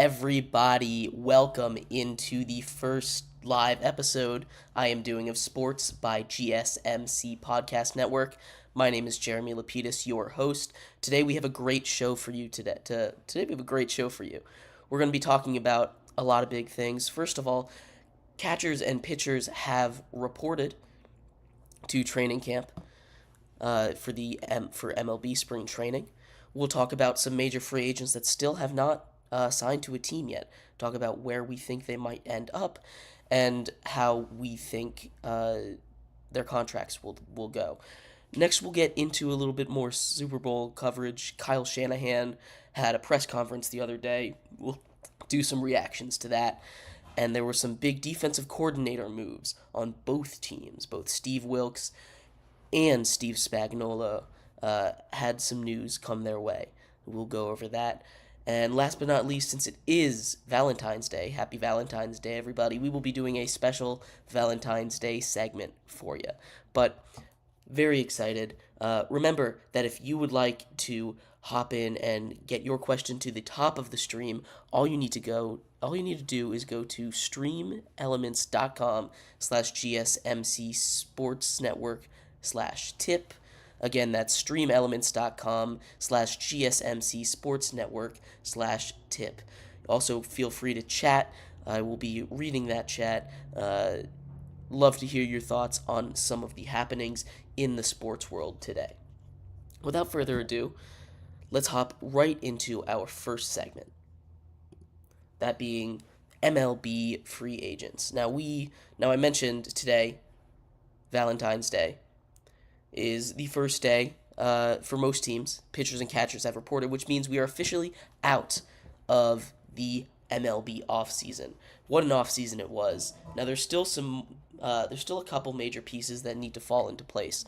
everybody? Welcome into the first live episode I am doing of Sports by GSMC Podcast Network. My name is Jeremy Lapidus, your host. Today we have a great show for you today. Today we have a great show for you. We're going to be talking about a lot of big things. First of all, catchers and pitchers have reported to training camp for MLB spring training. We'll talk about some major free agents that still have not signed to a team yet. Talk about where we think they might end up and how we think their contracts will go. Next, we'll get into a little bit more Super Bowl coverage. Kyle Shanahan had a press conference the other day. We'll do some reactions to that. And there were some big defensive coordinator moves on both teams. Both Steve Wilks and Steve Spagnuolo had some news come their way. We'll go over that. And last but not least, since it is Valentine's Day, happy Valentine's Day, everybody, we will be doing a special Valentine's Day segment for you. But very excited. Remember that if you would like to hop in and get your question to the top of the stream, all you need to do is go to streamelements.com/gsmcsportsnetwork/tip. Again, that's streamelements.com/gsmcsportsnetwork/tip. Also, feel free to chat. I will be reading that chat. Love to hear your thoughts on some of the happenings in the sports world today. Without further ado, let's hop right into our first segment. That being MLB free agents. Now I mentioned today, Valentine's Day is the first day for most teams. Pitchers and catchers have reported, which means we are officially out of the MLB offseason. What an offseason it was. Now there's still a couple major pieces that need to fall into place.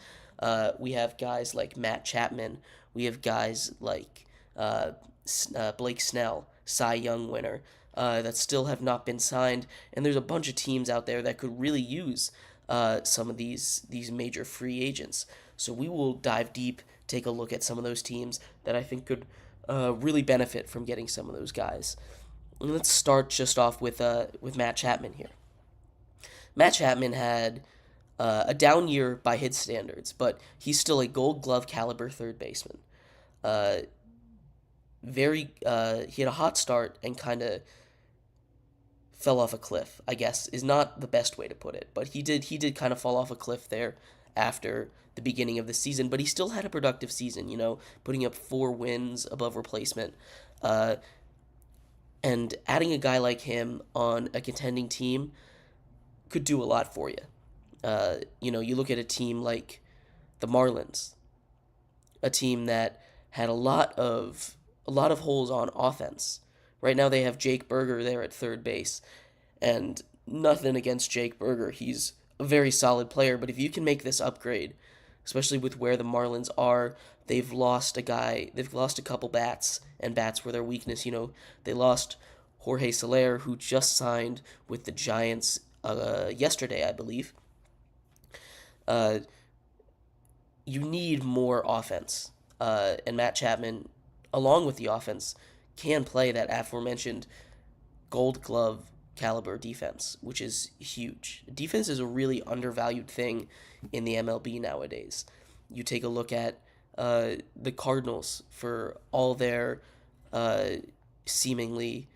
We have guys like Matt Chapman. We have guys like Blake Snell, Cy Young winner, that still have not been signed. And there's a bunch of teams out there that could really use some of these major free agents. So we will dive deep, take a look at some of those teams that I think could really benefit from getting some of those guys. And let's start just off with Matt Chapman here. Matt Chapman had a down year by his standards, but he's still a Gold Glove caliber third baseman. He had a hot start and kind of fell off a cliff, I guess, is not the best way to put it, but he did kind of fall off a cliff there after the beginning of the season, but he still had a productive season, putting up 4 wins above replacement. And adding a guy like him on a contending team could do a lot for you. You look at a team like the Marlins, a team that had a lot of holes on offense. Right now they have Jake Berger there at third base, and nothing against Jake Berger. He's a very solid player, but if you can make this upgrade, especially with where the Marlins are, they've lost a couple bats, and bats were their weakness. They lost Jorge Soler, who just signed with the Giants yesterday, I believe. You need more offense, and Matt Chapman, along with the offense, can play that aforementioned Gold Glove caliber defense, which is huge. Defense is a really undervalued thing in the MLB nowadays. You take a look at the Cardinals for all their seemingly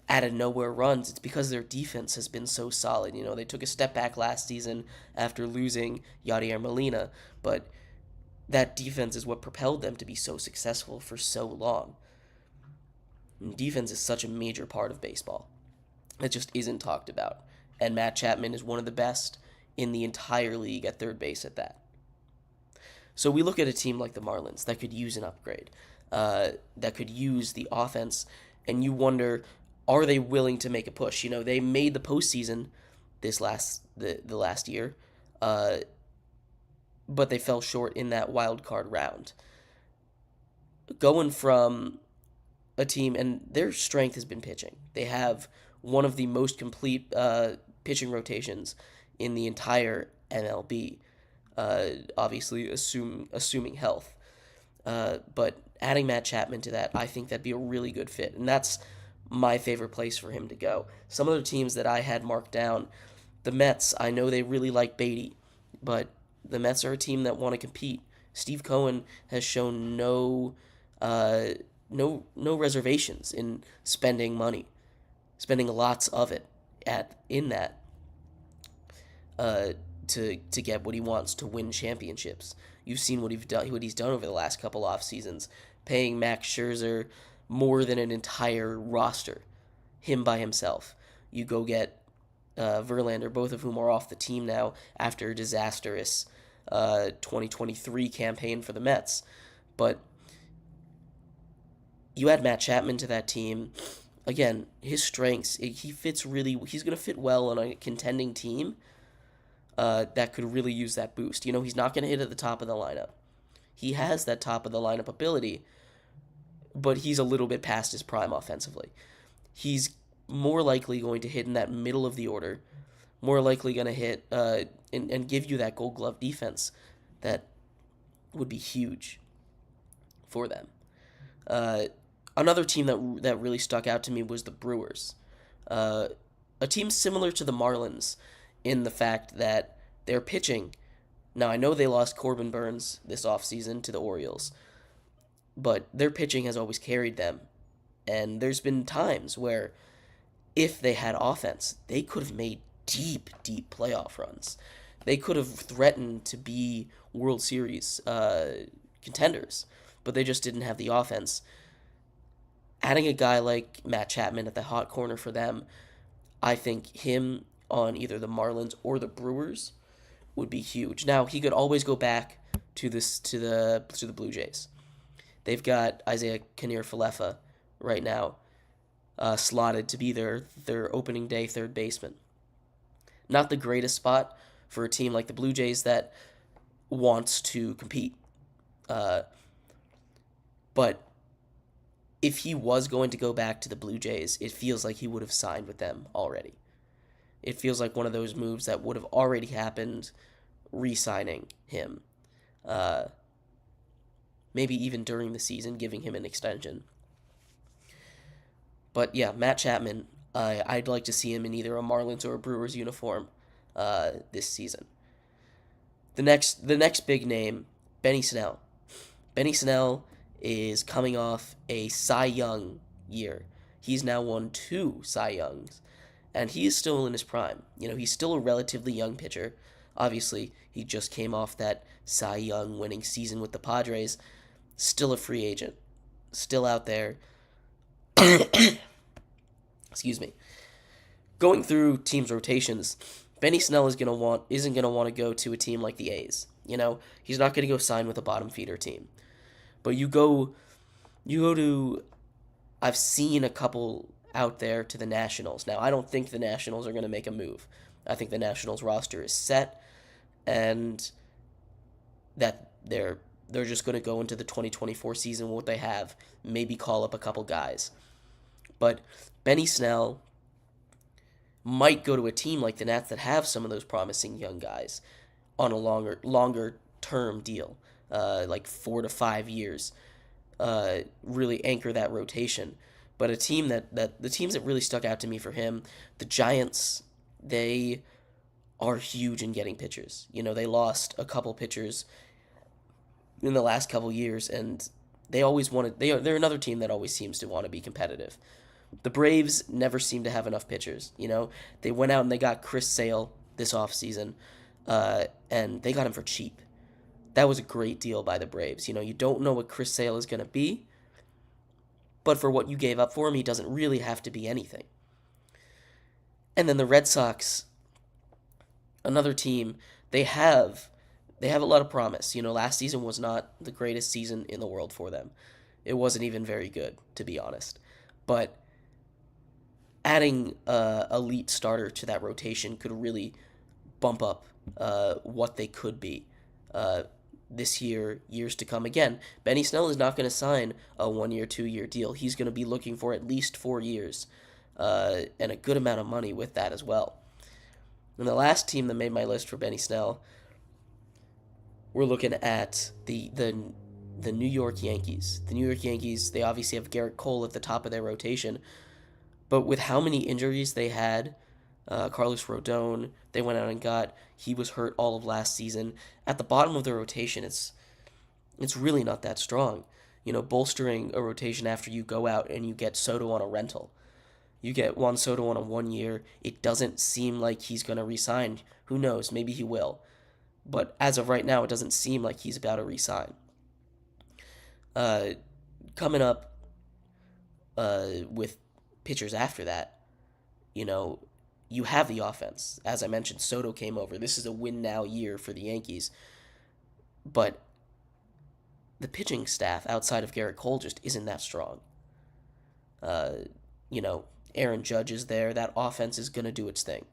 out of nowhere runs. It's because their defense has been so solid. They took a step back last season after losing Yadier Molina, but that defense is what propelled them to be so successful for so long. And defense is such a major part of baseball. It just isn't talked about. And Matt Chapman is one of the best in the entire league at third base at that. So we look at a team like the Marlins that could use an upgrade, that could use the offense, and you wonder, are they willing to make a push? They made the postseason the last year, but they fell short in that wild card round. Going from a team, and their strength has been pitching. They have one of the most complete pitching rotations in the entire MLB. Obviously, assuming health. But adding Matt Chapman to that, I think that'd be a really good fit. And that's my favorite place for him to go. Some other teams that I had marked down, the Mets, I know they really like Beatty, but the Mets are a team that want to compete. Steve Cohen has shown no reservations in spending money, spending lots of it in that to get what he wants, to win championships. You've seen what he's done over the last couple off seasons, paying Max Scherzer more than an entire roster, him by himself. You go get Verlander, both of whom are off the team now after a disastrous 2023 campaign for the Mets. But you add Matt Chapman to that team. Again, his strengths, he's going to fit well on a contending team that could really use that boost. He's not going to hit at the top of the lineup. He has that top of the lineup ability, but he's a little bit past his prime offensively. He's more likely going to hit in that middle of the order, more likely going to hit and give you that Gold Glove defense that would be huge for them. Another team that really stuck out to me was the Brewers, a team similar to the Marlins in the fact that they're pitching. Now, I know they lost Corbin Burns this offseason to the Orioles, but their pitching has always carried them. And there's been times where if they had offense, they could have made deep, deep playoff runs. They could have threatened to be World Series contenders, but they just didn't have the offense. Adding a guy like Matt Chapman at the hot corner for them, I think him on either the Marlins or the Brewers would be huge. Now, he could always go back to the Blue Jays. They've got Isaiah Kiner-Falefa right now slotted to be their opening day third baseman. Not the greatest spot for a team like the Blue Jays that wants to compete. But if he was going to go back to the Blue Jays, it feels like he would have signed with them already. It feels like one of those moves that would have already happened, re-signing him. Maybe even during the season, giving him an extension. But yeah, Matt Chapman, I'd like to see him in either a Marlins or a Brewers uniform this season. The next big name, Benny Snell. Benny Snell is coming off a Cy Young year. He's now won 2 Cy Youngs, and he is still in his prime. He's still a relatively young pitcher. Obviously, he just came off that Cy Young winning season with the Padres. Still a free agent. Still out there. Excuse me. Going through teams' rotations, Benny Snell isn't gonna want to go to a team like the A's. He's not gonna go sign with a bottom feeder team. But you go to, I've seen a couple out there to the Nationals. Now, I don't think the Nationals are going to make a move. I think the Nationals roster is set, and that they're just going to go into the 2024 season with what they have, maybe call up a couple guys. But Benny Snell might go to a team like the Nats that have some of those promising young guys on a longer term deal. Like 4 to 5 years, really anchor that rotation. But a team the teams that really stuck out to me for him, the Giants, they are huge in getting pitchers. They lost a couple pitchers in the last couple years, and they always wanted. They're another team that always seems to want to be competitive. The Braves never seem to have enough pitchers. They went out and they got Chris Sale this offseason, and they got him for cheap. That was a great deal by the Braves. You don't know what Chris Sale is going to be, but for what you gave up for him, he doesn't really have to be anything. And then the Red Sox, another team, they have a lot of promise. Last season was not the greatest season in the world for them. It wasn't even very good, to be honest. But adding a elite starter to that rotation could really bump up what they could be. This year, years to come. Again, Benny Snell is not going to sign a 1-year, 2-year deal. He's going to be looking for at least 4 years and a good amount of money with that as well. And the last team that made my list for Benny Snell, we're looking at the New York Yankees. The New York Yankees, they obviously have Garrett Cole at the top of their rotation, But with how many injuries they had, Carlos Rodon, they went out and got. He was hurt all of last season. At the bottom of the rotation, it's really not that strong. Bolstering a rotation after you go out and you get Soto on a rental. You get Juan Soto on a 1 year. It doesn't seem like he's going to resign. Who knows? Maybe he will. But as of right now, it doesn't seem like he's about to resign. Coming up with pitchers after that, you have the offense. As I mentioned, Soto came over. This is a win now year for the Yankees. But the pitching staff outside of Garrett Cole just isn't that strong. Aaron Judge is there. That offense is going to do its thing.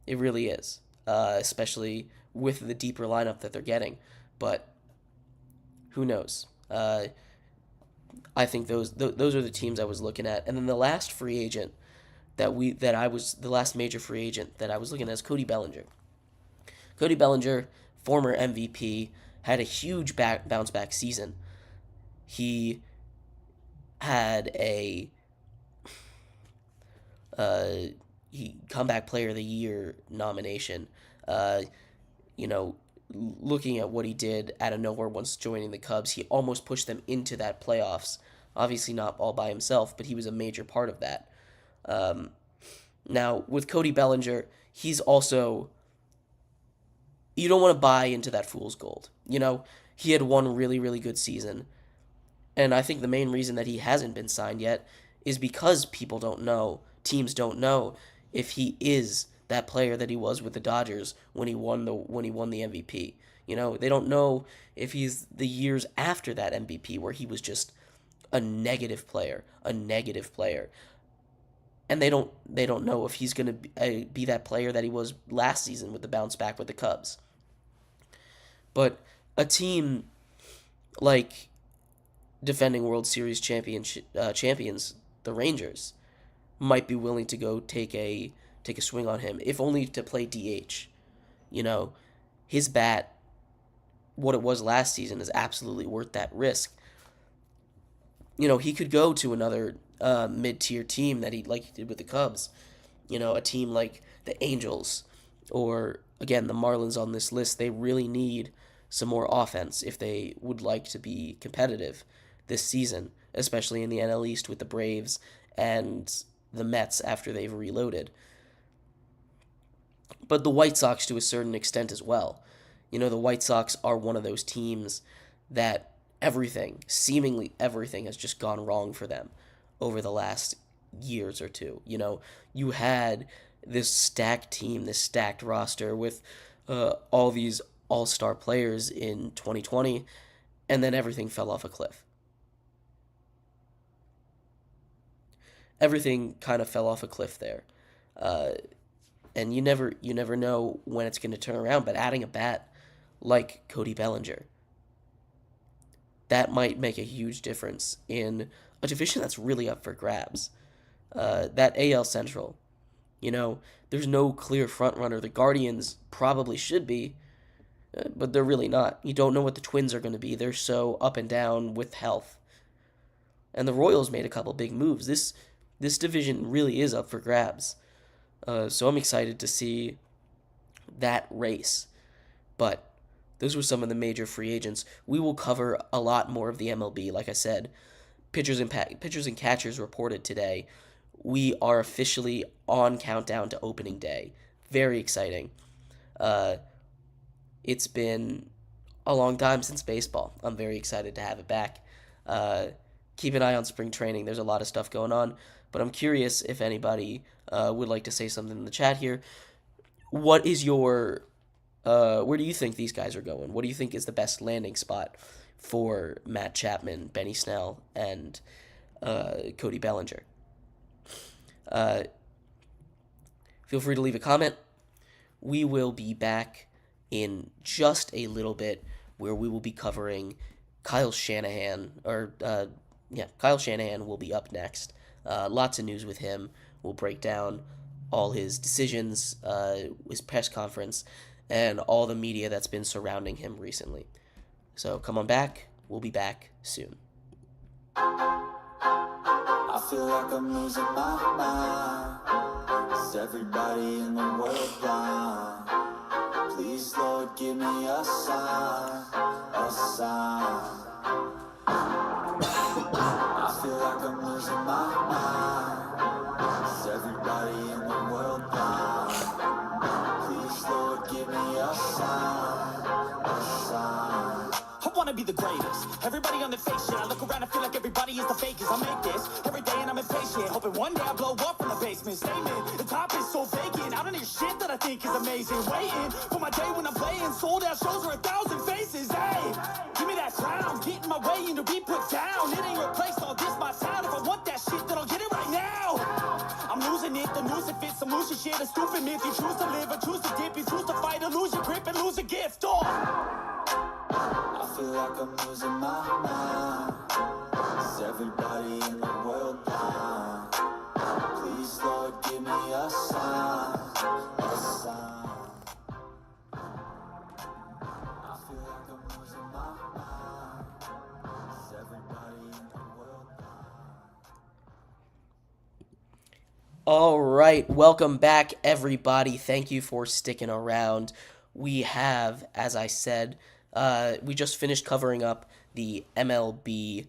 It really is, especially with the deeper lineup that they're getting. But who knows? I think those are the teams I was looking at. And then the last free agent the last major free agent that I was looking at is Cody Bellinger. Cody Bellinger, former MVP, had a huge bounce back season. He had a comeback player of the year nomination. Looking at what he did out of nowhere once joining the Cubs, he almost pushed them into that playoffs. Obviously not all by himself, but he was a major part of that. Now, with Cody Bellinger, he's also... You don't want to buy into that fool's gold. He had one really, really good season. And I think the main reason that he hasn't been signed yet is because people don't know, teams don't know, if he is that player that he was with the Dodgers when he won the MVP. They don't know if he's the years after that MVP where he was just a negative player. And they don't know if he's going to be that player that he was last season with the bounce back with the Cubs. But a team like defending World Series champions, the Rangers, might be willing to go take a swing on him, if only to play DH. His bat, what it was last season, is absolutely worth that risk. He could go to another mid-tier team that he did with the Cubs. A team like the Angels or, again, the Marlins on this list. They really need some more offense if they would like to be competitive this season, especially in the NL East with the Braves and the Mets after they've reloaded. But the White Sox to a certain extent as well. The White Sox are one of those teams that seemingly everything has just gone wrong for them over the last years or two. You had this stacked team, this stacked roster with all these all-star players in 2020, and then everything fell off a cliff. Everything kind of fell off a cliff there. And you never know when it's going to turn around, but adding a bat like Cody Bellinger, that might make a huge difference in a division that's really up for grabs. That AL Central, there's no clear front runner. The Guardians probably should be, but they're really not. You don't know what the Twins are going to be. They're so up and down with health. And the Royals made a couple big moves. This division really is up for grabs. So I'm excited to see that race. But those were some of the major free agents. We will cover a lot more of the MLB. Like I said, pitchers and catchers reported today. We are officially on countdown to opening day. Very exciting. It's been a long time since baseball. I'm very excited to have it back. Keep an eye on spring training. There's a lot of stuff going on. But I'm curious if anybody would like to say something in the chat here. What is your... where do you think these guys are going? What do you think is the best landing spot for Matt Chapman, Benny Snell, and Cody Bellinger? Feel free to leave a comment. We will be back in just a little bit where we will be covering Kyle Shanahan. Kyle Shanahan will be up next. Lots of news with him. We'll break down all his decisions, his press conference, and all the media that's been surrounding him recently. So come on back. We'll be back soon. I feel like I'm losing my mind. Is everybody in the world blind? Please, Lord, give me a sign, a sign. I feel like I'm losing my mind. Is everybody in the world blind? Please, Lord, give me a sign, a sign. I wanna be the greatest. Everybody on the fake shit. I look around and feel like everybody is the fakest. I make this every day and I'm impatient. Hoping one day I blow up from the basement. Statement, the top is so vacant. I don't hear shit that I think is amazing. Waiting for my day when I'm playing. Sold out shows for 1,000 faces. Hey, give me that crown. Get in my way and to be put down. It ain't replaced all this my town. If I want that shit, then I'll get it right now. I'm losing it, the noose it fits. I'm losing shit, a stupid myth. You choose to live or choose to dip. You choose to fight or lose your grip and lose a gift. Oh, I feel like I'm losing my mind. Is everybody in the world blind? Please, Lord, give me a sign, a sign. I feel like I'm losing my mind. Is everybody in the world blind? All right, welcome back, everybody. Thank you for sticking around. We have, as I said, we just finished covering up the MLB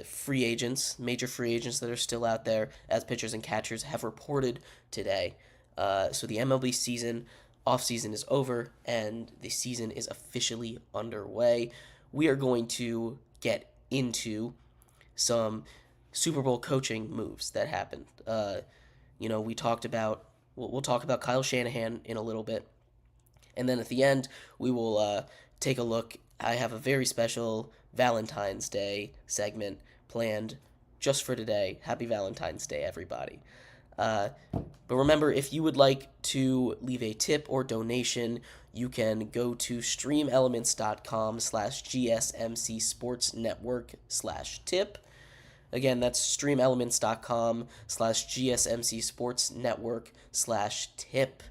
free agents, major free agents that are still out there, as pitchers and catchers have reported today. So the MLB offseason is over, and the season is officially underway. We are going to get into some Super Bowl coaching moves that happened. We talked about, we'll talk about Kyle Shanahan in a little bit. And then at the end, we will take a look. I have a very special Valentine's Day segment planned just for today. Happy Valentine's Day, everybody. But remember, if you would like to leave a tip or donation, you can go to streamelements.com/gsmcsportsnetwork/tip. Again, that's streamelements.com/gsmcsportsnetwork/tip.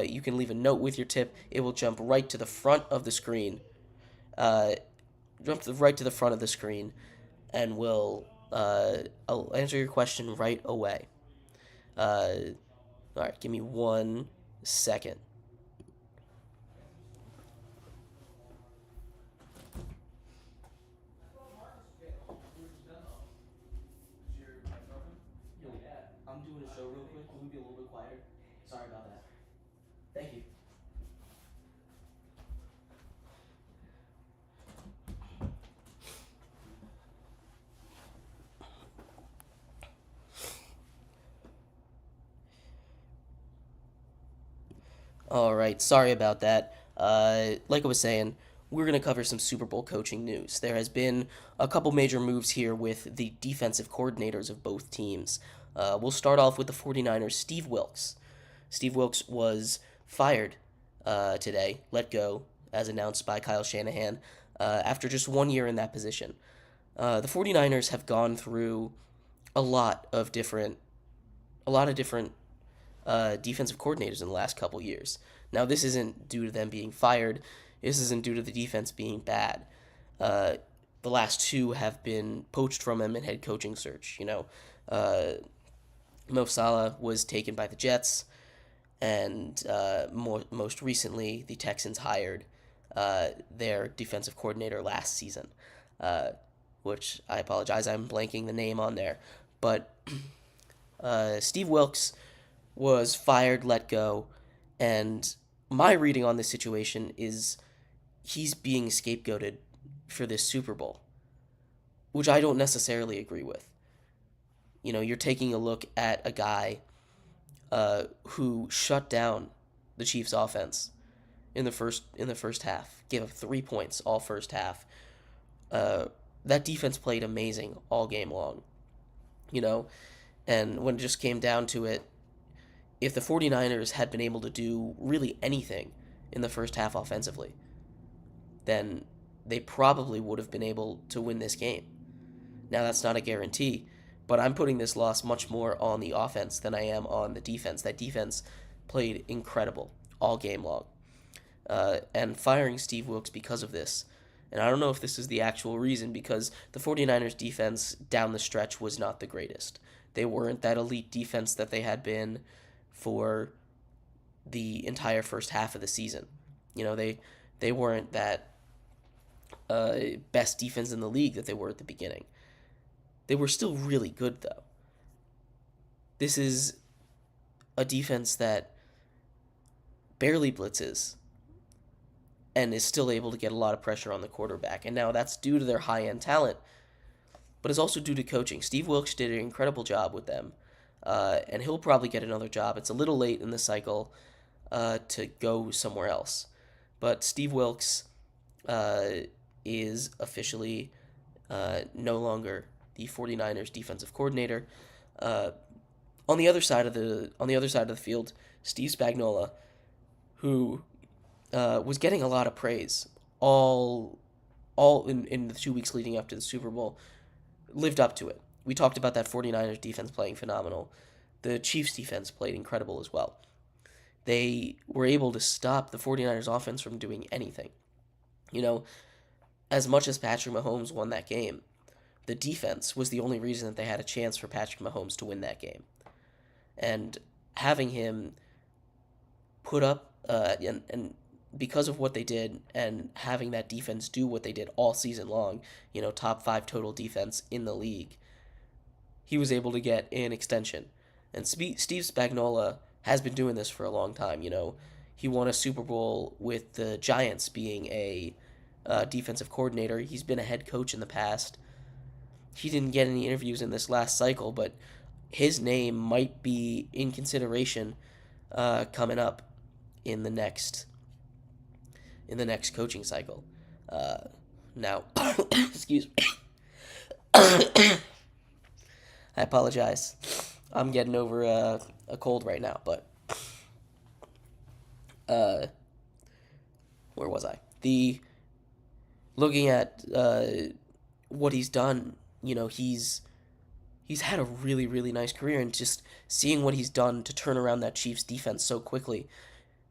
You can leave a note with your tip. It will jump right to the front of the screen. Right to the front of the screen, and I'll answer your question right away. All right, give me 1 second. I'm doing a show real quick. Can we be a little bit quieter? Sorry about that. Thank you. All right, sorry about that. Like I was saying, we're going to cover some Super Bowl coaching news. There has been a couple major moves here with the defensive coordinators of both teams. We'll start off with the 49ers' Steve Wilks. Steve Wilks was fired today, let go, as announced by Kyle Shanahan, after just 1 year in that position. The 49ers have gone through a lot of different defensive coordinators in the last couple years. Now, this isn't due to them being fired. This isn't due to the defense being bad. The last two have been poached from him in head coaching search. Mo Salah was taken by the Jets, and most recently, the Texans hired their defensive coordinator last season, which I apologize, I'm blanking the name on there. But Steve Wilks was fired, let go, and my reading on this situation is he's being scapegoated for this Super Bowl, which I don't necessarily agree with. You're taking a look at a guy who shut down the Chiefs' offense in the first half, gave up 3 points all first half. That defense played amazing all game long, and when it just came down to it, if the 49ers had been able to do really anything in the first half offensively, then they probably would have been able to win this game. Now, that's not a guarantee, but I'm putting this loss much more on the offense than I am on the defense. That defense played incredible all game long. And firing Steve Wilks because of this, And I don't know if this is the actual reason, because the 49ers defense down the stretch was not the greatest. They weren't that elite defense that they had been for the entire first half of the season. They weren't that best defense in the league that they were at the beginning. They were still really good, though. This is a defense that barely blitzes and is still able to get a lot of pressure on the quarterback. And now that's due to their high-end talent, but it's also due to coaching. Steve Wilkes did an incredible job with them, and he'll probably get another job. It's a little late in the cycle to go somewhere else, but Steve Wilkes is officially no longer the 49ers defensive coordinator. On the other side of the field, Steve Spagnuolo, who was getting a lot of praise all in the 2 weeks leading up to the Super Bowl, lived up to it. We talked about that 49ers defense playing phenomenal. The Chiefs defense played incredible as well. They were able to stop the 49ers offense from doing anything. As much as Patrick Mahomes won that game, the defense was the only reason that they had a chance for Patrick Mahomes to win that game. And having him put up, and because of what they did, and having that defense do what they did all season long, top 5 total defense in the league, he was able to get an extension. And Steve Spagnuolo has been doing this for a long time. He won a Super Bowl with the Giants being a defensive coordinator. He's been a head coach in the past. He didn't get any interviews in this last cycle, but his name might be in consideration coming up in the next coaching cycle. Now, excuse me. I apologize. I'm getting over a cold right now, but where was I? Looking at what he's done, he's had a really, really nice career, and just seeing what he's done to turn around that Chiefs defense so quickly,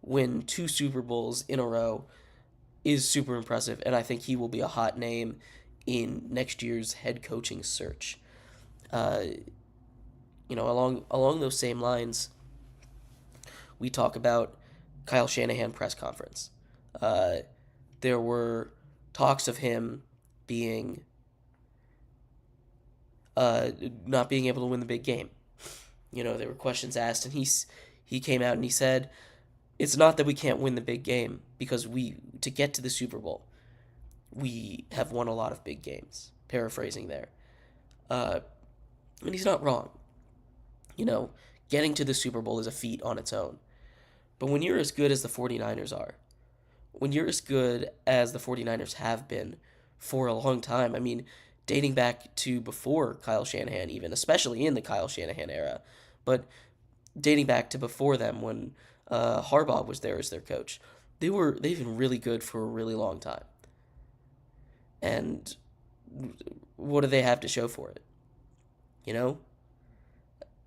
win 2 Super Bowls in a row, is super impressive, and I think he will be a hot name in next year's head coaching search. Along those same lines, we talk about Kyle Shanahan press conference. There were talks of him being not being able to win the big game. There were questions asked, and he came out and he said, it's not that we can't win the big game, because to get to the Super Bowl, we have won a lot of big games. Paraphrasing there. And he's not wrong. Getting to the Super Bowl is a feat on its own. But when you're as good as the 49ers are, when you're as good as the 49ers have been for a long time, dating back to before Kyle Shanahan even, especially in the Kyle Shanahan era, but dating back to before them when Harbaugh was there as their coach, they've been really good for a really long time. And what do they have to show for it?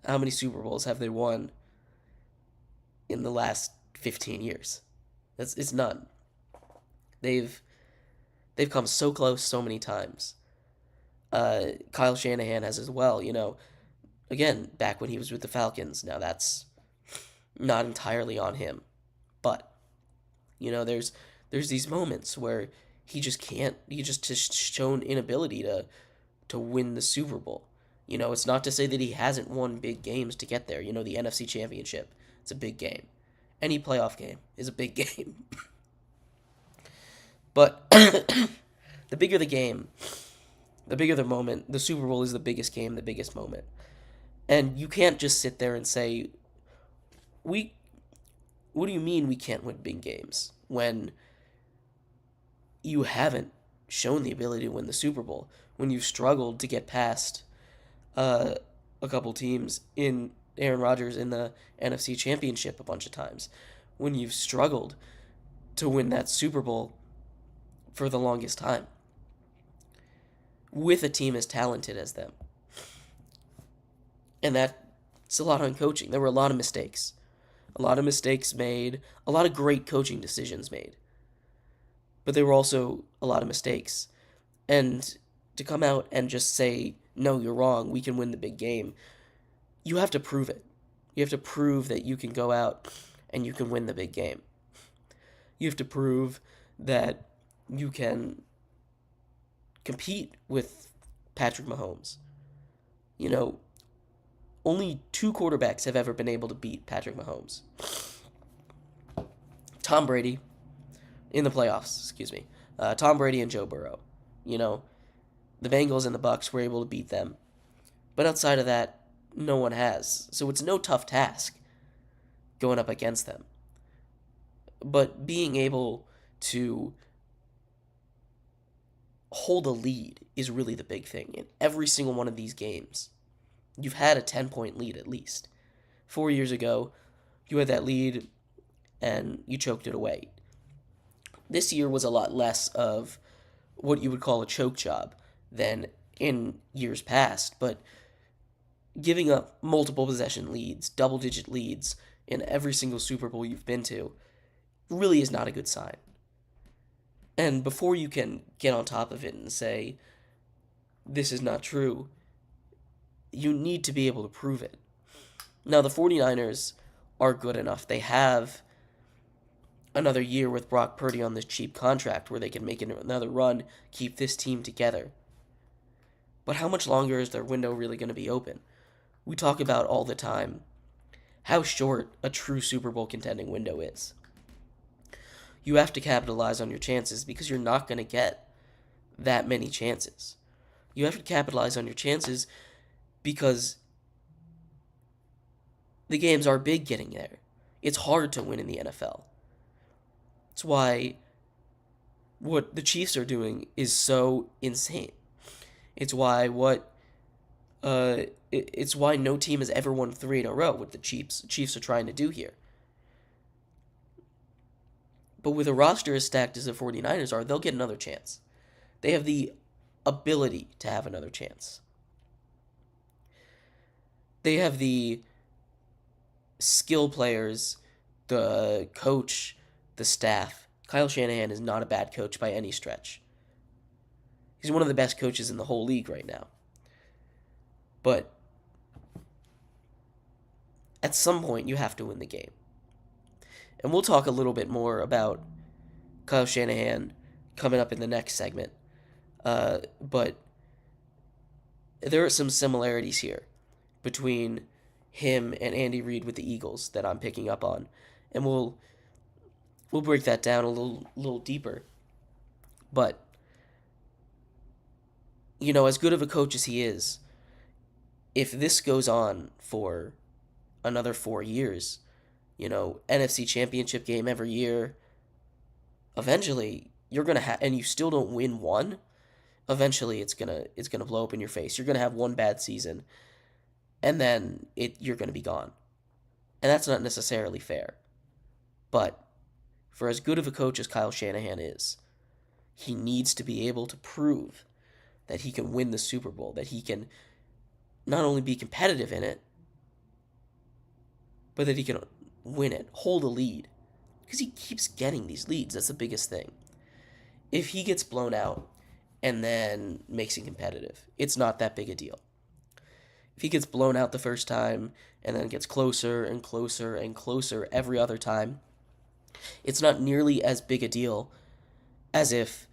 How many Super Bowls have they won in the last 15 years? It's none. They've come so close so many times. Kyle Shanahan has as well, again, back when he was with the Falcons. Now that's not entirely on him, but there's these moments where he just has shown inability to win the Super Bowl. It's not to say that he hasn't won big games to get there. The NFC Championship, it's a big game. Any playoff game is a big game. But the bigger the game, the bigger the moment. The Super Bowl is the biggest game, the biggest moment. And you can't just sit there and say, what do you mean we can't win big games, when you haven't shown the ability to win the Super Bowl, when you've struggled to get past a couple teams in Aaron Rodgers in the NFC Championship a bunch of times, when you've struggled to win that Super Bowl for the longest time with a team as talented as them. And that's a lot on coaching. There were a lot of mistakes. A lot of mistakes made, a lot of great coaching decisions made. but there were also a lot of mistakes. And to come out and just say, no, you're wrong, we can win the big game, you have to prove it. You have to prove that you can go out and you can win the big game. You have to prove that you can compete with Patrick Mahomes. You know, only 2 quarterbacks have ever been able to beat Patrick Mahomes. Tom Brady in the playoffs, excuse me. Tom Brady and Joe Burrow. You know, the Bengals and the Bucs were able to beat them. But outside of that, no one has. So it's no tough task going up against them. But being able to hold a lead is really the big thing. In every single one of these games, you've had a 10-point lead at least. 4 years ago, you had that lead and you choked it away. This year was a lot less of what you would call a choke job than in years past, but giving up multiple possession leads, double-digit leads in every single Super Bowl you've been to really is not a good sign. And before you can get on top of it and say, this is not true, you need to be able to prove it. Now, the 49ers are good enough. They have another year with Brock Purdy on this cheap contract where they can make another run, keep this team together. But how much longer is their window really going to be open? We talk about all the time how short a true Super Bowl contending window is. You have to capitalize on your chances because you're not going to get that many chances. You have to capitalize on your chances because the games are big getting there. It's hard to win in the NFL. That's why what the Chiefs are doing is so insane. It's why it's why no team has ever won 3 in a row, what the Chiefs are trying to do here. But with a roster as stacked as the 49ers are, they'll get another chance. They have the ability to have another chance. They have the skill players, the coach, the staff. Kyle Shanahan is not a bad coach by any stretch. He's one of the best coaches in the whole league right now. But at some point, you have to win the game. And we'll talk a little bit more about Kyle Shanahan coming up in the next segment. But there are some similarities here between him and Andy Reid with the Eagles that I'm picking up on. And we'll break that down a little deeper. But, you know, as good of a coach as he is, if this goes on for another 4 years, you know, NFC Championship game every year, eventually you're going to have, and you still don't win one, eventually it's going to blow up in your face. You're going to have one bad season, and then you're going to be gone. And that's not necessarily fair. But for as good of a coach as Kyle Shanahan is, he needs to be able to prove that he can win the Super Bowl, that he can not only be competitive in it, but that he can win it, hold a lead. Because he keeps getting these leads. That's the biggest thing. If he gets blown out and then makes it competitive, it's not that big a deal. If he gets blown out the first time and then gets closer and closer and closer every other time, it's not nearly as big a deal as if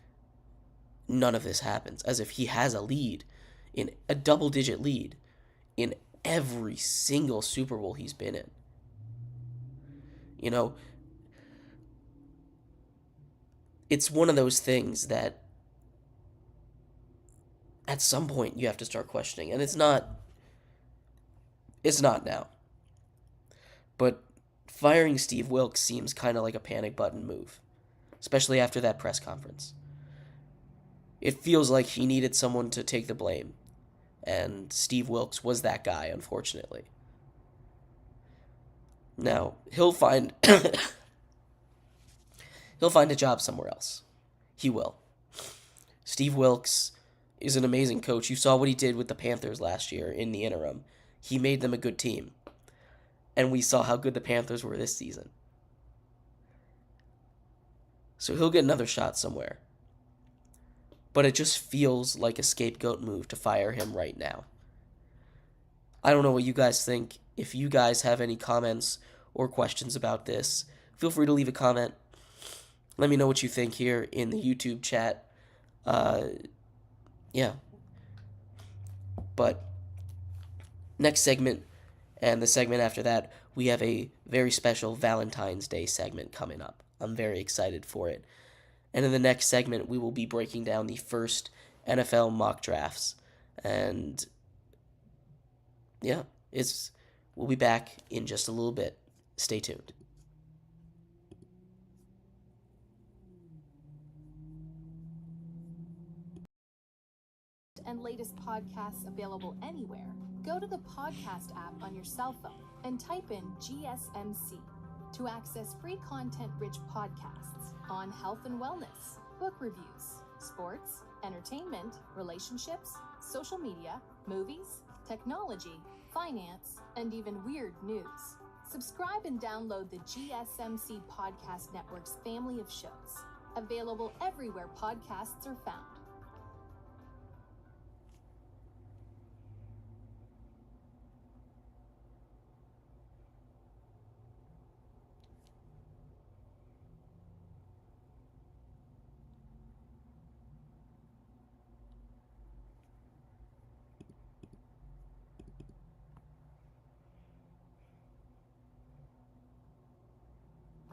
none of this happens, as if he has a lead, in a double-digit lead, in every single Super Bowl he's been in. You know, it's one of those things that at some point you have to start questioning, and it's not now. But firing Steve Wilkes seems kind of like a panic button move, especially after that press conference. It feels like he needed someone to take the blame, and Steve Wilkes was that guy, unfortunately. Now, he'll find a job somewhere else. He will. Steve Wilkes is an amazing coach. You saw what he did with the Panthers last year in the interim. He made them a good team. And we saw how good the Panthers were this season. So he'll get another shot somewhere. But it just feels like a scapegoat move to fire him right now. I don't know what you guys think. If you guys have any comments or questions about this, feel free to leave a comment. Let me know what you think here in the YouTube chat. Yeah. But next segment and the segment after that, we have a very special Valentine's Day segment coming up. I'm very excited for it. And in the next segment, we will be breaking down the first NFL mock drafts. And yeah, we'll be back in just a little bit. Stay tuned. And latest podcasts available anywhere, go to the podcast app on your cell phone and type in GSMC to access free content-rich podcasts on health and wellness, book reviews, sports, entertainment, relationships, social media, movies, technology, finance, and even weird news. Subscribe and download the GSMC Podcast Network's family of shows, available everywhere podcasts are found.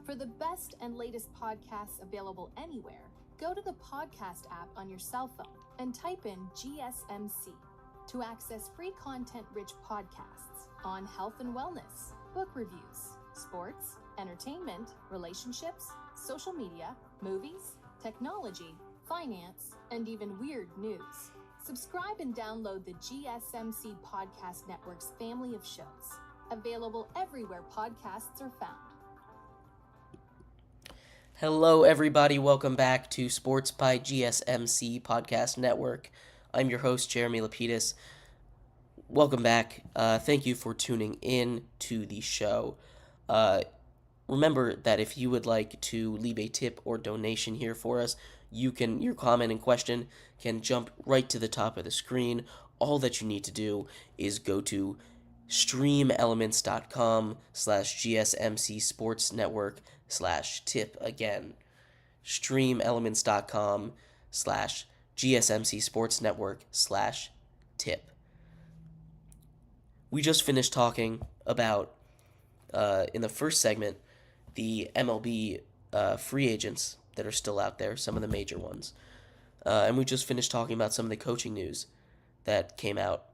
For the best and latest podcasts available anywhere, go to the podcast app on your cell phone and type in GSMC to access free content-rich podcasts on health and wellness, book reviews, sports, entertainment, relationships, social media, movies, technology, finance, and even weird news. Subscribe and download the GSMC Podcast Network's family of shows, available everywhere podcasts are found. Hello, everybody. Welcome back to Sports by GSMC Podcast Network. I'm your host, Jeremy Lapidus. Welcome back. Thank you for tuning in to the show. Remember that if you would like to leave a tip or donation here for us, your comment and question can jump right to the top of the screen. All that you need to do is go to streamelements.com/GSMC sportsnetwork/tip. Again, streamelements.com/GSMC sportsnetwork/tip. We just finished talking about, in the first segment, the MLB free agents that are still out there, some of the major ones. And we just finished talking about some of the coaching news that came out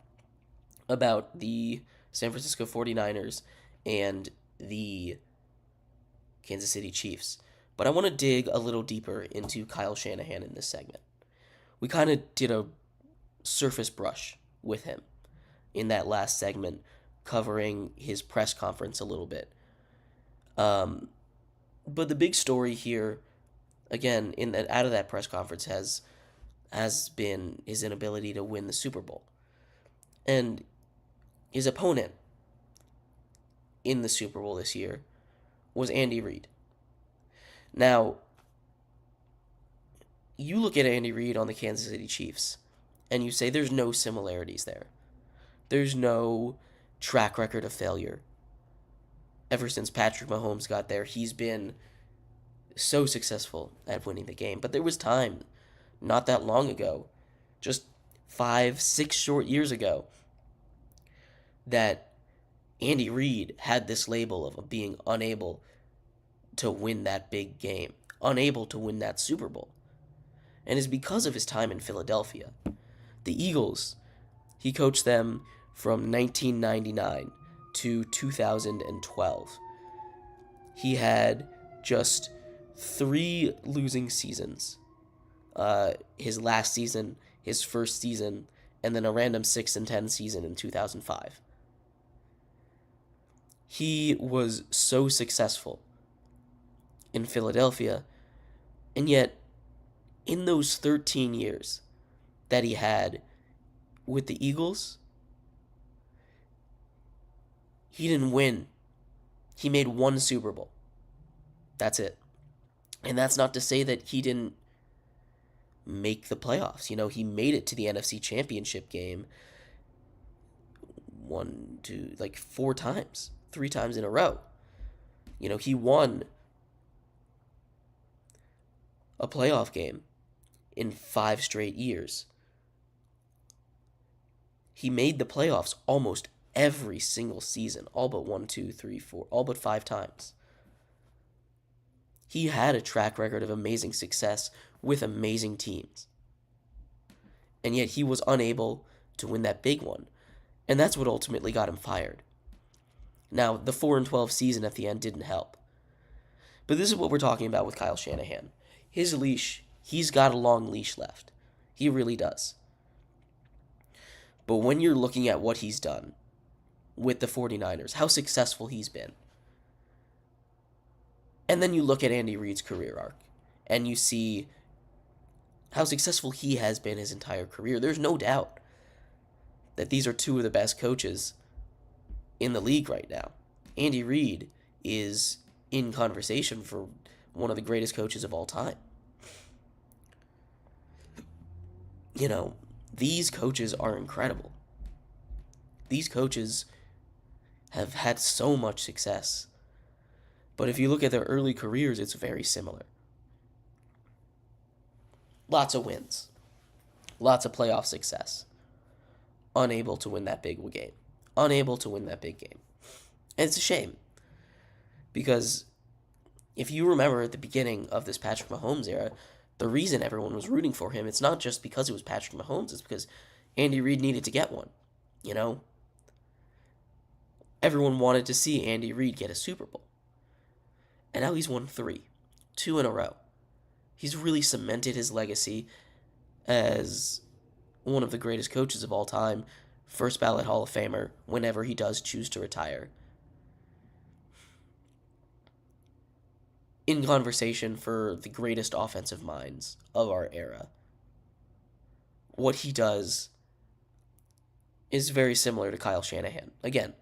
about the San Francisco 49ers and the Kansas City Chiefs. But I want to dig a little deeper into Kyle Shanahan in this segment. We kind of did a surface brush with him in that last segment, covering his press conference a little bit. But the big story here, again, out of that press conference has been his inability to win the Super Bowl. And his opponent in the Super Bowl this year was Andy Reid. Now, you look at Andy Reid on the Kansas City Chiefs, and you say there's no similarities there. There's no track record of failure. Ever since Patrick Mahomes got there, he's been so successful at winning the game. But there was time, not that long ago, just 5-6 short years ago, that Andy Reid had this label of being unable to win that big game, unable to win that Super Bowl. And it's because of his time in Philadelphia. The Eagles, he coached them from 1999 to 2012. He had just 3 losing seasons. His last season, his first season, and then a random 6-10 season in 2005. He was so successful in Philadelphia, and yet in those 13 years that he had with the Eagles, he didn't win. He made 1 Super Bowl. That's it. And that's not to say that he didn't make the playoffs. He made it to the NFC Championship game like 4 times, 3 times in a row. He won a playoff game in 5 straight years. He made the playoffs almost every single season, all but 1, 2, 3, 4, all but 5 times. He had a track record of amazing success with amazing teams. And yet he was unable to win that big one. And that's what ultimately got him fired. Now, the 4-12 season at the end didn't help. But this is what we're talking about with Kyle Shanahan. His leash, he's got a long leash left. He really does. But when you're looking at what he's done with the 49ers, how successful he's been, and then you look at Andy Reid's career arc, and you see how successful he has been his entire career, there's no doubt that these are 2 of the best coaches in the league right now. Andy Reid is in conversation for one of the greatest coaches of all time. These coaches are incredible. These coaches have had so much success. But if you look at their early careers, it's very similar. Lots of wins. Lots of playoff success. Unable to win that big game. Unable to win that big game. And it's a shame. Because if you remember at the beginning of this Patrick Mahomes era, the reason everyone was rooting for him, it's not just because it was Patrick Mahomes, it's because Andy Reid needed to get one. Everyone wanted to see Andy Reid get a Super Bowl. And now he's won 3, 2 in a row. He's really cemented his legacy as one of the greatest coaches of all time, first ballot Hall of Famer whenever he does choose to retire. In conversation for the greatest offensive minds of our era. What he does is very similar to Kyle Shanahan. Again,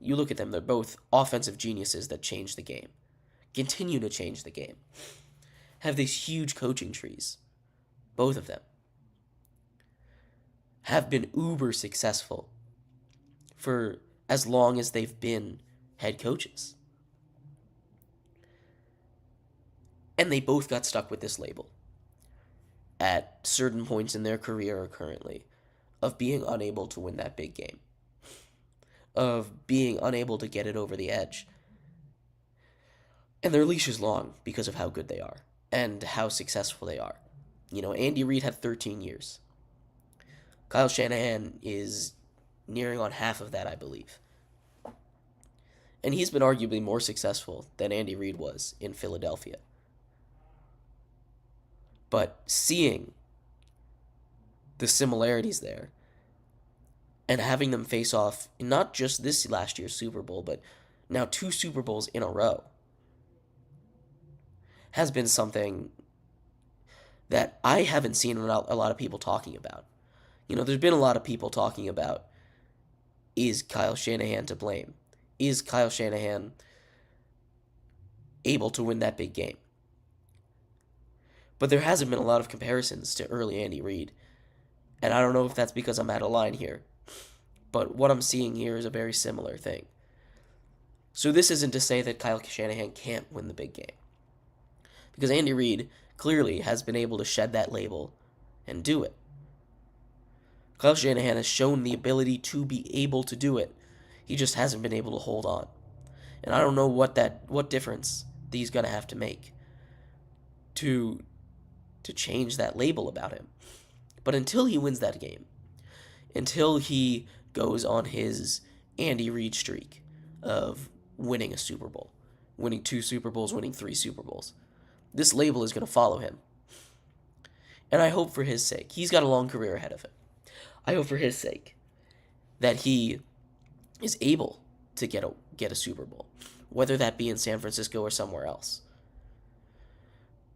you look at them, they're both offensive geniuses that change the game. Continue to change the game. Have these huge coaching trees. Both of them. Have been uber successful for as long as they've been head coaches. And they both got stuck with this label at certain points in their career or currently of being unable to win that big game, of being unable to get it over the edge. And their leash is long because of how good they are and how successful they are. Andy Reid had 13 years. Kyle Shanahan is nearing on half of that, I believe. And he's been arguably more successful than Andy Reid was in Philadelphia. But seeing the similarities there and having them face off in not just this last year's Super Bowl, but now 2 Super Bowls in a row has been something that I haven't seen a lot of people talking about. There's been a lot of people talking about, is Kyle Shanahan to blame? Is Kyle Shanahan able to win that big game? But there hasn't been a lot of comparisons to early Andy Reid. And I don't know if that's because I'm out of line here. But what I'm seeing here is a very similar thing. So this isn't to say that Kyle Shanahan can't win the big game. Because Andy Reid clearly has been able to shed that label and do it. Kyle Shanahan has shown the ability to be able to do it. He just hasn't been able to hold on. And I don't know what difference he's going to have to make to change that label about him. But until he wins that game, until he goes on his Andy Reid streak of winning a Super Bowl, winning 2 Super Bowls, winning 3 Super Bowls, this label is going to follow him. And I hope for his sake, he's got a long career ahead of him. I hope for his sake that he is able to get a Super Bowl, whether that be in San Francisco or somewhere else.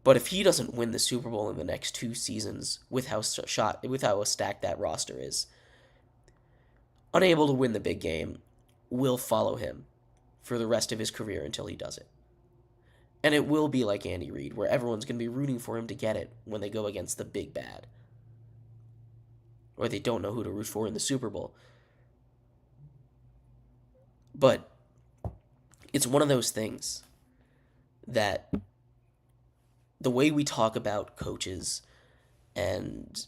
But if he doesn't win the Super Bowl in the next 2 seasons with how stacked that roster is, unable to win the big game will follow him for the rest of his career until he does it. And it will be like Andy Reid, where everyone's going to be rooting for him to get it when they go against the big bad. Or they don't know who to root for in the Super Bowl. But it's one of those things that the way we talk about coaches and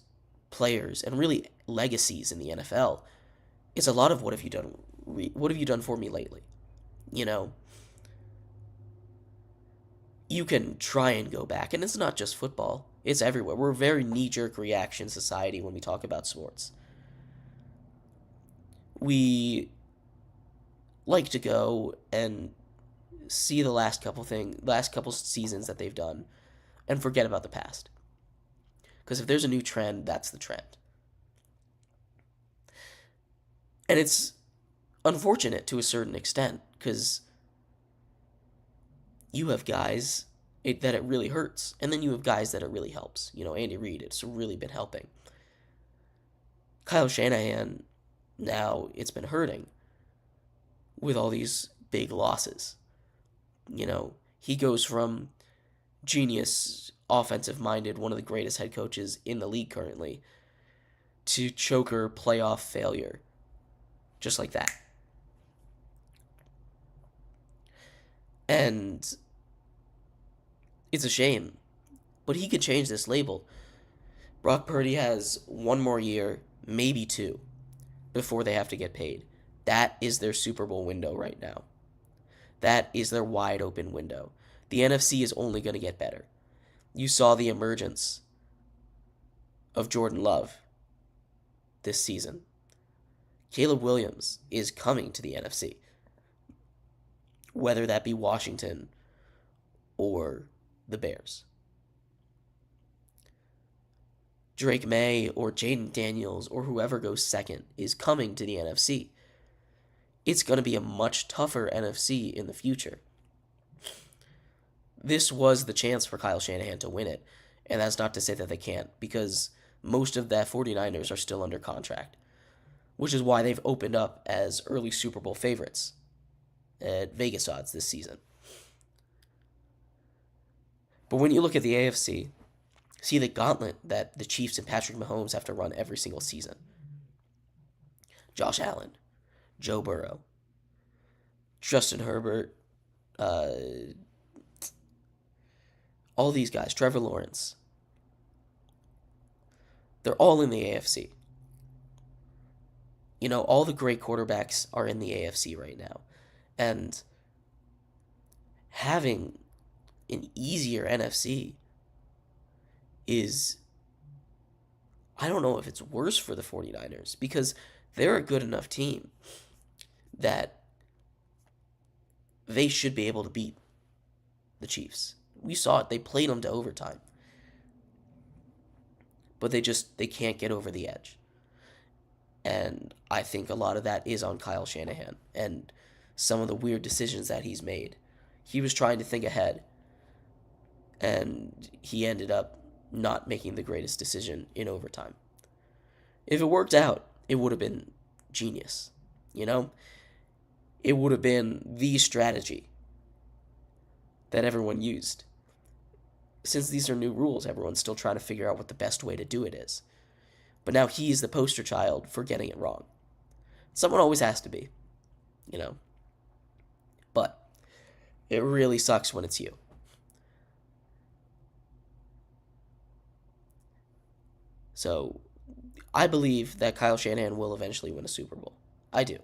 players and really legacies in the NFL is a lot of what have you done for me lately? You know, you can try and go back, and it's not just football, it's everywhere. We're a very knee-jerk reaction society when we talk about sports. We like to go and see the last couple seasons that they've done and forget about the past. Because if there's a new trend, that's the trend. And it's unfortunate to a certain extent, because you have guys that it really hurts, and then you have guys that it really helps. You know, Andy Reid, it's really been helping. Kyle Shanahan, now it's been hurting with all these big losses. You know, he goes from genius, offensive-minded, one of the greatest head coaches in the league currently, to choker playoff failure. Just like that. And it's a shame, but he could change this label. Brock Purdy has one more year, maybe two, before they have to get paid. That is their Super Bowl window right now. That is their wide open window. The NFC is only going to get better. You saw the emergence of Jordan Love this season. Caleb Williams is coming to the NFC. Whether that be Washington or the Bears. Drake May or Jaden Daniels or whoever goes second is coming to the NFC. It's going to be a much tougher NFC in the future. This was the chance for Kyle Shanahan to win it, and that's not to say that they can't, because most of that 49ers are still under contract, which is why they've opened up as early Super Bowl favorites at Vegas odds this season. But when you look at the AFC, see the gauntlet that the Chiefs and Patrick Mahomes have to run every single season. Josh Allen, Joe Burrow, Justin Herbert, all these guys, Trevor Lawrence. They're all in the AFC. You know, all the great quarterbacks are in the AFC right now. And having an easier NFC is, I don't know if it's worse for the 49ers, because they're a good enough team that they should be able to beat the Chiefs. We saw it. They played them to overtime. But they can't get over the edge. And I think a lot of that is on Kyle Shanahan and some of the weird decisions that he's made. He was trying to think ahead, and he ended up not making the greatest decision in overtime. If it worked out, it would have been genius, you know? It would have been the strategy that everyone used. Since these are new rules, everyone's still trying to figure out what the best way to do it is. But now he's the poster child for getting it wrong. Someone always has to be, you know? But it really sucks when it's you. So I believe that Kyle Shanahan will eventually win a Super Bowl. I do.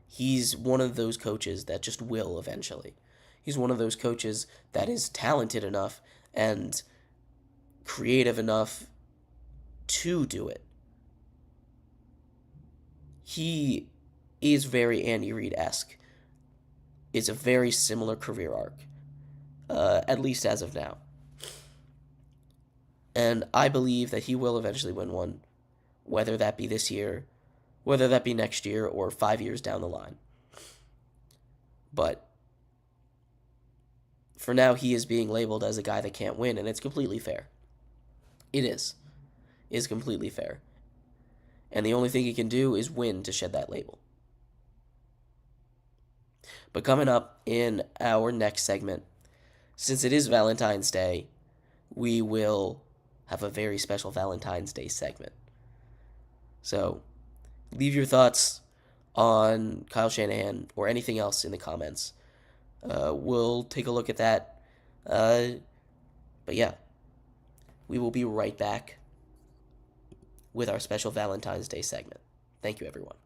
He's one of those coaches that just will eventually. He's one of those coaches that is talented enough and creative enough to do it. He is very Andy Reid-esque. It's a very similar career arc, at least as of now. And I believe that he will eventually win one, whether that be this year, whether that be next year, or 5 years down the line. But for now, he is being labeled as a guy that can't win, and it's completely fair. It is. It is completely fair. And the only thing he can do is win to shed that label. But coming up in our next segment, since it is Valentine's Day, we will have a very special Valentine's Day segment. So, leave your thoughts on Kyle Shanahan or anything else in the comments. We'll take a look at that. But yeah, we will be right back with our special Valentine's Day segment. Thank you, everyone.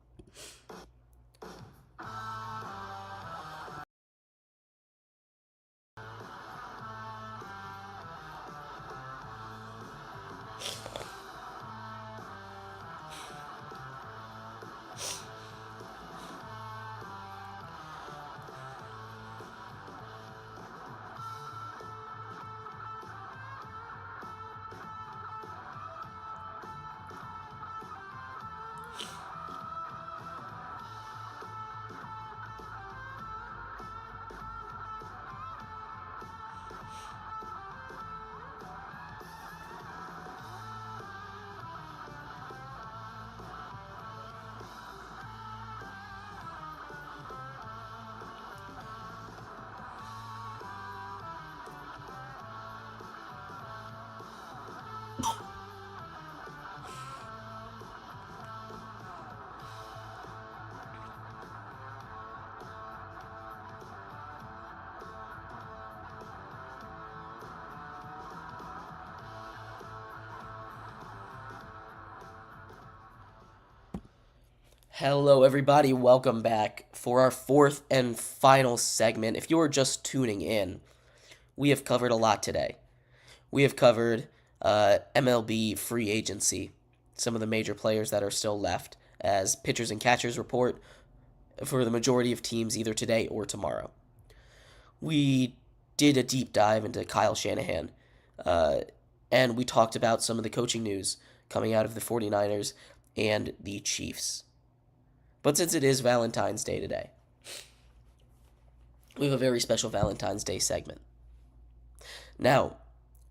Hello, everybody. Welcome back for our fourth and final segment. If you are just tuning in, we have covered a lot today. We have covered MLB free agency, some of the major players that are still left as pitchers and catchers report for the majority of teams either today or tomorrow. We did a deep dive into Kyle Shanahan, and we talked about some of the coaching news coming out of the 49ers and the Chiefs. But since it is Valentine's Day today, we have a very special Valentine's Day segment. Now,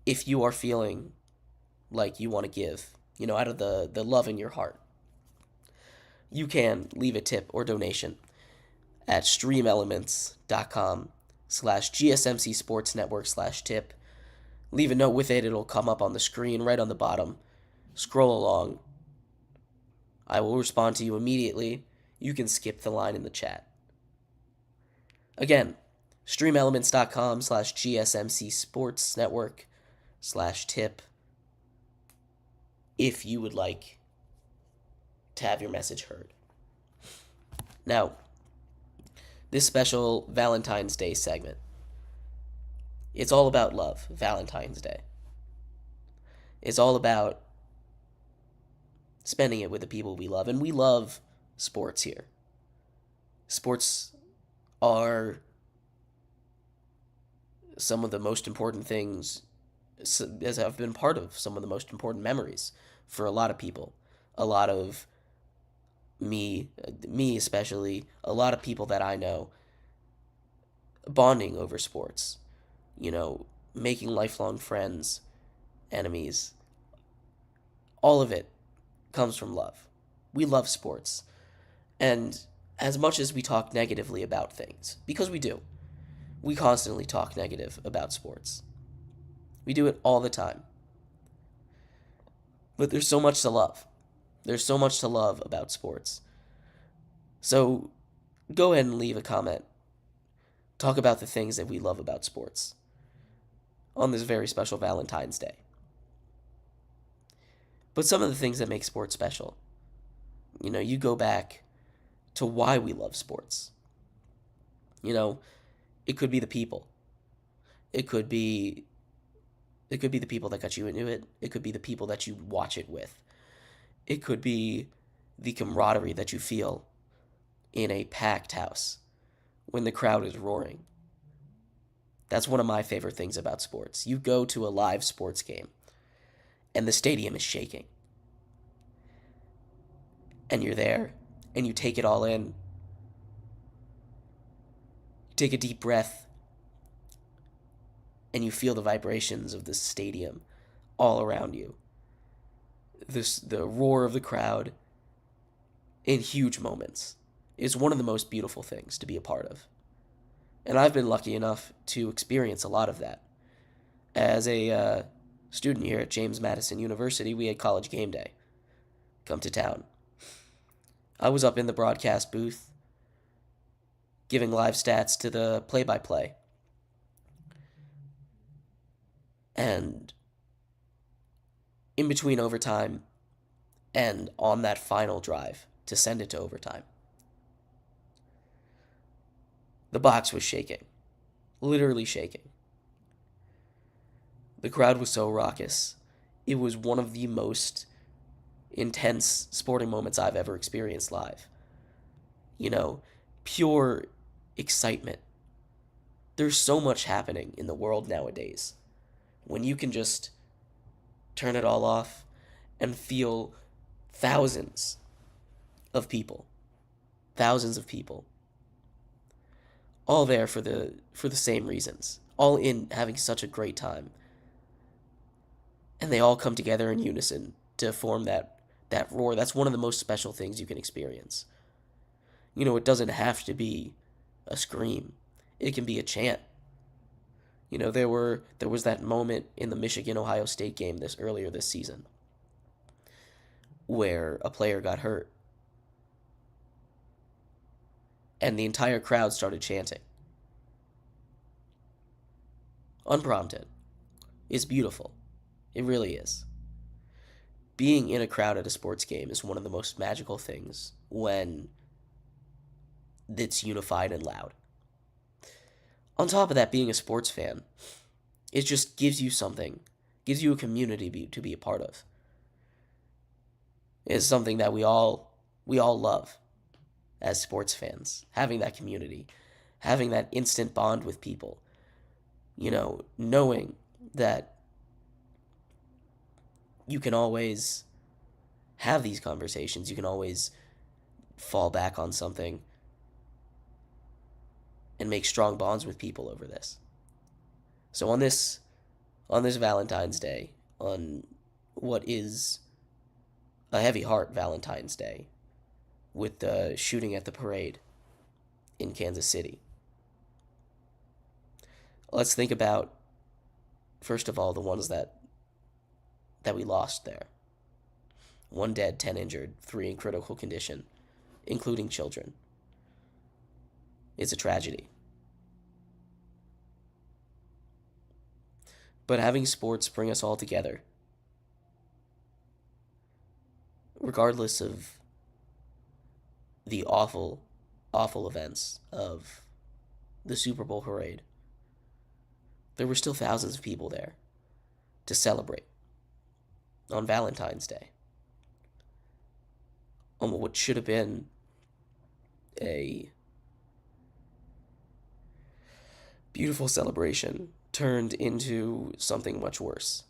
if you are feeling like you want to give, out of the love in your heart, you can leave a tip or donation at streamelements.com/gsmcsportsnetwork/tip. Leave a note with it. It'll come up on the screen right on the bottom. Scroll along. I will respond to you immediately. You can skip the line in the chat. Again, streamelements.com/gsmcsportsnetwork/tip if you would like to have your message heard. Now, this special Valentine's Day segment, it's all about love, Valentine's Day. It's all about spending it with the people we love, and we love sports here. Sports are some of the most important things, as I've been part of some of the most important memories for a lot of people. A lot of me especially, a lot of people that I know bonding over sports, making lifelong friends, enemies. All of it comes from love. We love sports. And as much as we talk negatively about things, because we do, we constantly talk negative about sports. We do it all the time. But there's so much to love. There's so much to love about sports. So go ahead and leave a comment. Talk about the things that we love about sports on this very special Valentine's Day. But some of the things that make sports special, you go back to why we love sports. It could be the people. It could be the people that got you into it. It could be the people that you watch it with. It could be the camaraderie that you feel in a packed house when the crowd is roaring. That's one of my favorite things about sports. You go to a live sports game and the stadium is shaking. And you're there and you take it all in. You take a deep breath and you feel the vibrations of the stadium all around you. The roar of the crowd in huge moments is one of the most beautiful things to be a part of. And I've been lucky enough to experience a lot of that. As a student here at James Madison University, we had college game day come to town. I was up in the broadcast booth giving live stats to the play-by-play. And in between overtime and on that final drive to send it to overtime, the box was shaking, literally shaking. The crowd was so raucous. It was one of the most intense sporting moments I've ever experienced live. You know, pure excitement. There's so much happening in the world nowadays when you can just turn it all off and feel thousands of people, all there for the same reasons, all in having such a great time. And they all come together in unison to form that roar. That's one of the most special things you can experience. You know, it doesn't have to be a scream. It can be a chant. You know, there was that moment in the Michigan-Ohio State game earlier this season where a player got hurt. And the entire crowd started chanting. Unprompted. It's beautiful. It really is. Being in a crowd at a sports game is one of the most magical things when it's unified and loud. On top of that, being a sports fan, it just gives you something, gives you a community to be a part of. It's something that we all love as sports fans, having that community, having that instant bond with people, you know, knowing that you can always have these conversations, you can always fall back on something and make strong bonds with people over this. So on this Valentine's Day, on what is a heavy heart Valentine's Day, with the shooting at the parade in Kansas City, let's think about, first of all, the ones that we lost there. 1 dead, 10 injured, 3 in critical condition, including children. It's a tragedy. But having sports bring us all together, regardless of the awful, awful events of the Super Bowl parade, there were still thousands of people there to celebrate on Valentine's Day, on what should have been a beautiful celebration turned into something much worse.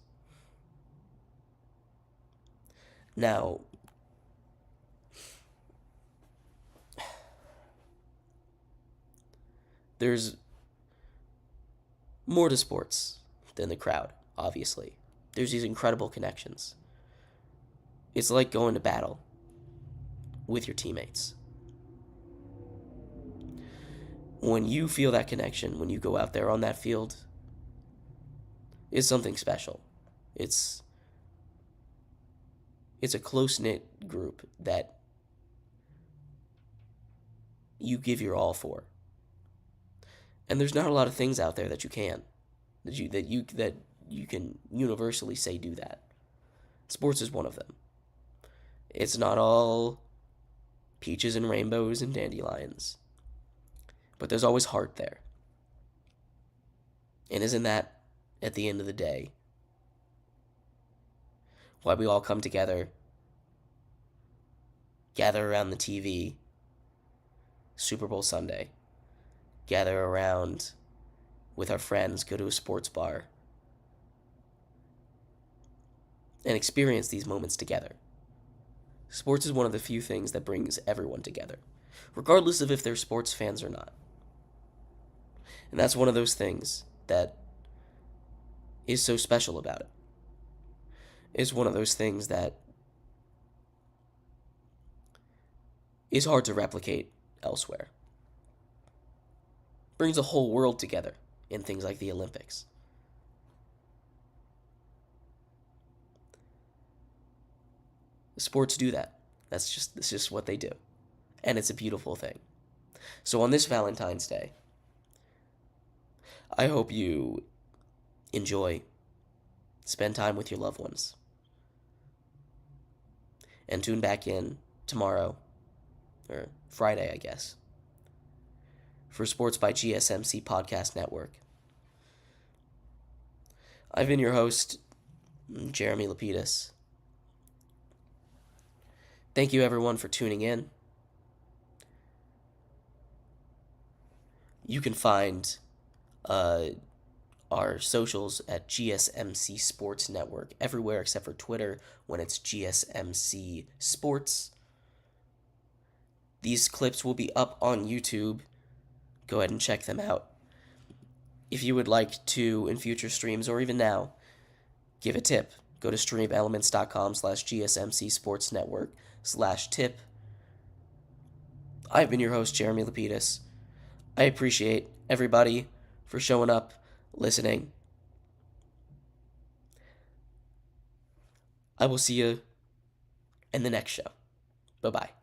Now, there's more to sports than the crowd, obviously. There's these incredible connections. It's like going to battle with your teammates. When you feel that connection, when you go out there on that field, it's something special. It's a close-knit group that you give your all for. And there's not a lot of things out there that you can, that you can universally say do that. Sports is one of them. It's not all peaches and rainbows and dandelions, but there's always heart there. And isn't that, at the end of the day, why we all come together, gather around the TV, Super Bowl Sunday, gather around with our friends, go to a sports bar, and experience these moments together. Sports is one of the few things that brings everyone together, regardless of if they're sports fans or not. And that's one of those things that is so special about it. It's one of those things that is hard to replicate elsewhere. brings a whole world together in things like the Olympics. Sports do that. That's just what they do. And it's a beautiful thing. So on this Valentine's Day, I hope you enjoy, spend time with your loved ones, and tune back in tomorrow, or Friday, I guess, for Sports by GSMC Podcast Network. I've been your host, Jeremy Lapidus. Thank you, everyone, for tuning in. You can find our socials at GSMC Sports Network everywhere except for Twitter when it's GSMC Sports. These clips will be up on YouTube. Go ahead and check them out. If you would like to, in future streams or even now, give a tip, go to streamelements.com/GSMC-sports-network/tip. I've been your host, Jeremy Lapidus. I appreciate everybody for showing up, listening. I will see you in the next show. Bye-bye.